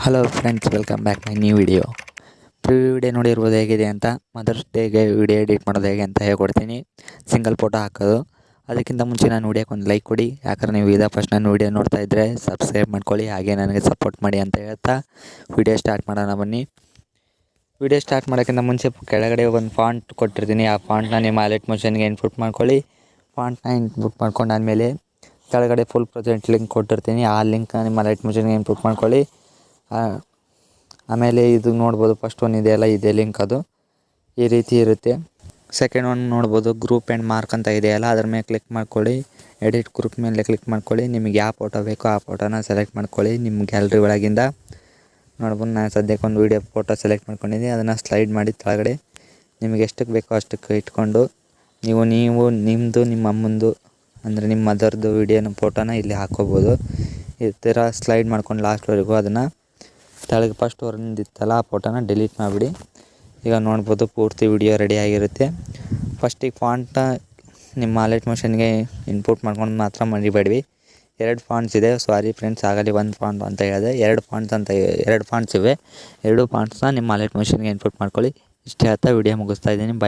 Hello friends, welcome back my new video. Preview video ನೋಡಿರ್ಬೋದು ಹೇಗಿದೆ ಅಂತ. ಮದರ್ಸ್ ಡೇಗೆ ವಿಡಿಯೋ ಎಡಿಟ್ ಮಾಡೋದು ಹೇಗೆ ಅಂತ ಹೇಳ್ಕೊಡ್ತೀನಿ. ಸಿಂಗಲ್ ಫೋಟೋ ಹಾಕೋದು. ಅದಕ್ಕಿಂತ ಮುಂಚೆ ನಾನು ವಿಡಿಯೋಕ್ಕೆ ಒಂದು ಲೈಕ್ ಕೊಡಿ. ಯಾಕಂದ್ರೆ ನೀವು ಇದೇ ಫಸ್ಟ್ ನಾನು ವಿಡಿಯೋ ನೋಡ್ತಾ ಇದ್ದರೆ ಸಬ್ಸ್ಕ್ರೈಬ್ ಮಾಡ್ಕೊಳ್ಳಿ, ಹಾಗೆ ನನಗೆ ಸಪೋರ್ಟ್ ಮಾಡಿ ಅಂತ ಹೇಳ್ತಾ ವಿಡಿಯೋ ಸ್ಟಾರ್ಟ್ ಮಾಡೋಣ ಬನ್ನಿ. ವಿಡಿಯೋ ಸ್ಟಾರ್ಟ್ ಮಾಡೋಕ್ಕಿಂತ ಮುಂಚೆ ಕೆಳಗಡೆ ಒಂದು ಫಾಂಟ್ ಕೊಟ್ಟಿರ್ತೀನಿ. ಆ ಫಾಂಟ್ನ ನಿಮ್ಮ ವ್ಯಾಲೆಟ್ ಮೋಷನ್ಗೆ ಇನ್ಪುಟ್ ಮಾಡ್ಕೊಳ್ಳಿ. ಫಾಂಟ್ನ ಇನ್ಪುಟ್ ಮಾಡ್ಕೊಂಡಾದ್ಮೇಲೆ ಕೆಳಗಡೆ ಫುಲ್ ಪ್ರಾಜೆಕ್ಟ್ ಲಿಂಕ್ ಕೊಟ್ಟಿರ್ತೀನಿ. ಆ ಲಿಂಕ್ನ ನಿಮ್ಮ ವ್ಯಾಲೆಟ್ ಮೋಷನ್ಗೆ ಇನ್ಪುಟ್ ಮಾಡ್ಕೊಳ್ಳಿ. ಆಮೇಲೆ ಇದು ನೋಡ್ಬೋದು, ಫಸ್ಟ್ ಒನ್ ಇದೆಯಲ್ಲ, ಇದೇ ಲಿಂಕ್. ಅದು ಈ ರೀತಿ ಇರುತ್ತೆ. ಸೆಕೆಂಡ್ ಒನ್ ನೋಡ್ಬೋದು, ಗ್ರೂಪ್ ಆ್ಯಂಡ್ ಮಾರ್ಕ್ ಅಂತ ಇದೆಯಲ್ಲ, ಅದ್ರ ಮೇಲೆ ಕ್ಲಿಕ್ ಮಾಡ್ಕೊಳ್ಳಿ. ಎಡಿಟ್ ಗ್ರೂಪ್ ಮೇಲೆ ಕ್ಲಿಕ್ ಮಾಡ್ಕೊಳ್ಳಿ. ನಿಮಗೆ ಯಾವ ಫೋಟೋ ಬೇಕೋ ಆ ಫೋಟೋನ ಸೆಲೆಕ್ಟ್ ಮಾಡ್ಕೊಳ್ಳಿ. ನಿಮ್ಮ ಗ್ಯಾಲರಿ ಒಳಗಿಂದ ನೋಡ್ಬೋದು. ನಾನು ಸದ್ಯಕ್ಕೆ ಒಂದು ವೀಡಿಯೋ ಫೋಟೋ ಸೆಲೆಕ್ಟ್ ಮಾಡ್ಕೊಂಡಿದ್ದೀನಿ. ಅದನ್ನು ಸ್ಲೈಡ್ ಮಾಡಿ ಕೆಳಗಡೆ ನಿಮಗೆ ಎಷ್ಟಕ್ಕೆ ಬೇಕೋ ಅಷ್ಟಕ್ಕೆ ಇಟ್ಕೊಂಡು ನೀವು ನಿಮ್ಮದು, ನಿಮ್ಮ ಅಮ್ಮಂದು ಅಂದರೆ ನಿಮ್ಮ ಮದರ್ದು ವೀಡಿಯೋನ ಫೋಟೋನ ಇಲ್ಲಿ ಹಾಕ್ಕೋಬೋದು. ಈ ಥರ ಸ್ಲೈಡ್ ಮಾಡ್ಕೊಂಡು ಲಾಸ್ಟ್ವರೆಗೂ ಅದನ್ನು ಕೆಳಗೆ ಫಸ್ಟ್ ಹೊರದಿತ್ತಲ್ಲ ಆ ಫೋಟೋನ ಡಿಲೀಟ್ ಮಾಡಿಬಿಡಿ. ಈಗ ನೋಡ್ಬೋದು ಪೂರ್ತಿ ವಿಡಿಯೋ ರೆಡಿ ಆಗಿರುತ್ತೆ. ಫಸ್ಟಿಗೆ ಫಾಂಟ್ನ ನಿಮ್ಮ ವ್ಯಾಲೆಟ್ ಮೋಷನ್ಗೆ ಇನ್ಪುಟ್ ಮಾಡ್ಕೊಂಡು ಮಾತ್ರ ಮರಿಬೇಡ್ವಿ. 2 ಫಾಂಟ್ಸ್ ಇದೆ. ಸಾರಿ ಫ್ರೆಂಡ್ಸ್, ಆಗಲಿ ಒಂದು ಫಾಂಟ್ ಅಂತ ಹೇಳಿದೆ. 2 ಫಾಂಟ್ಸ್ ಇವೆ. 2 ಫಾಂಟ್ಸ್ನ ನಿಮ್ಮ ವ್ಯಾಲೆಟ್ ಮೋಷನ್ಗೆ ಇನ್ಪುಟ್ ಮಾಡ್ಕೊಳ್ಳಿ. ಇಷ್ಟು ಹೇಳ್ತಾ ವಿಡಿಯೋ ಮುಗಿಸ್ತಾ ಇದ್ದೀನಿ. ಬೈ.